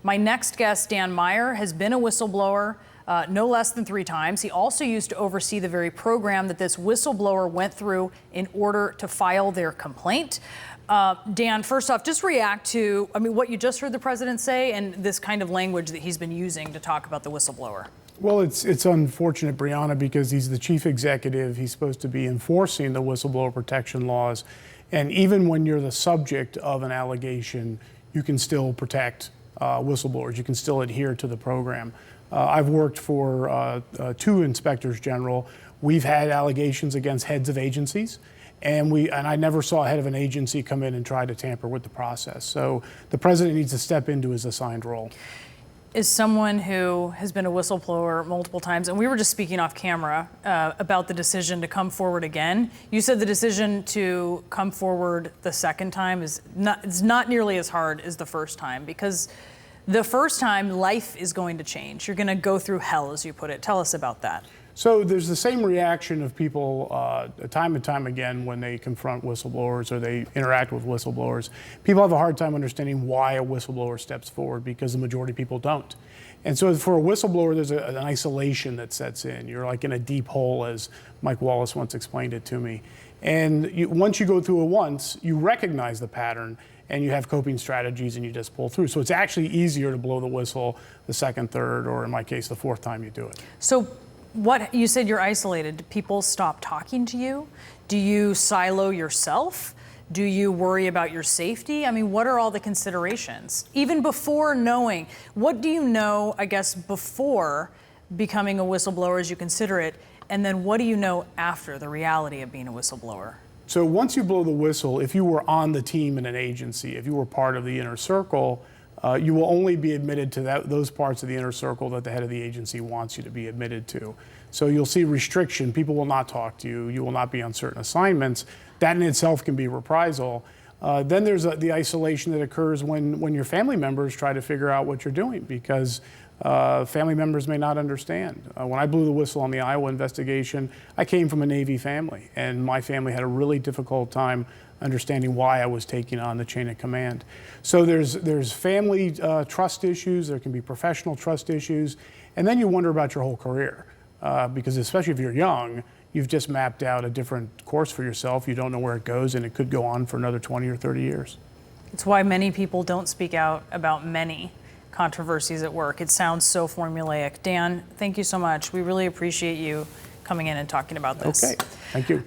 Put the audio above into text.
My next guest, Dan Meyer, has been a whistleblower no less than 3 times. He also used to oversee the very program that this whistleblower went through in order to file their complaint. Dan, first off, just react to, what you just heard the president say and this kind of language that he's been using to talk about the whistleblower. Well, it's unfortunate, Brianna, because he's the chief executive. He's supposed to be enforcing the whistleblower protection laws. And even when you're the subject of an allegation, you can still protect whistleblowers. You can still adhere to the program. I've worked for 2 inspectors general. We've had allegations against heads of agencies. And I never saw a head of an agency come in and try to tamper with the process. So the president needs to step into his assigned role. As someone who has been a whistleblower multiple times, and we were just speaking off camera about the decision to come forward again. You said the decision to come forward the second time is not nearly as hard as the first time, because the first time life is going to change. You're going to go through hell, as you put it. Tell us about that. So there's the same reaction of people time and time again when they confront whistleblowers or they interact with whistleblowers. People have a hard time understanding why a whistleblower steps forward, because the majority of people don't. And so for a whistleblower, there's an isolation that sets in. You're like in a deep hole, as Mike Wallace once explained it to me. And once you go through it once, you recognize the pattern and you have coping strategies and you just pull through. So it's actually easier to blow the whistle the second, third, or in my case, the 4th time you do it. So what you said, you're isolated. Do people stop talking to you? Do you silo yourself? Do you worry about your safety? What are all the considerations? Even before knowing, what do you know, I guess, before becoming a whistleblower as you consider it? And then what do you know after the reality of being a whistleblower? So once you blow the whistle, if you were on the team in an agency, if you were part of the inner circle, you will only be admitted to those parts of the inner circle that the head of the agency wants you to be admitted to. So you'll see restriction. People will not talk to you. You will not be on certain assignments. That in itself can be reprisal. Then there's the isolation that occurs when your family members try to figure out what you're doing, because family members may not understand. When I blew the whistle on the Iowa investigation, I came from a Navy family, and my family had a really difficult time understanding why I was taking on the chain of command. So there's family trust issues, there can be professional trust issues, and then you wonder about your whole career. Because especially if you're young, you've just mapped out a different course for yourself. You don't know where it goes, and it could go on for another 20 or 30 years. It's why many people don't speak out about many controversies at work. It sounds so formulaic. Dan, thank you so much. We really appreciate you coming in and talking about this. Okay, thank you.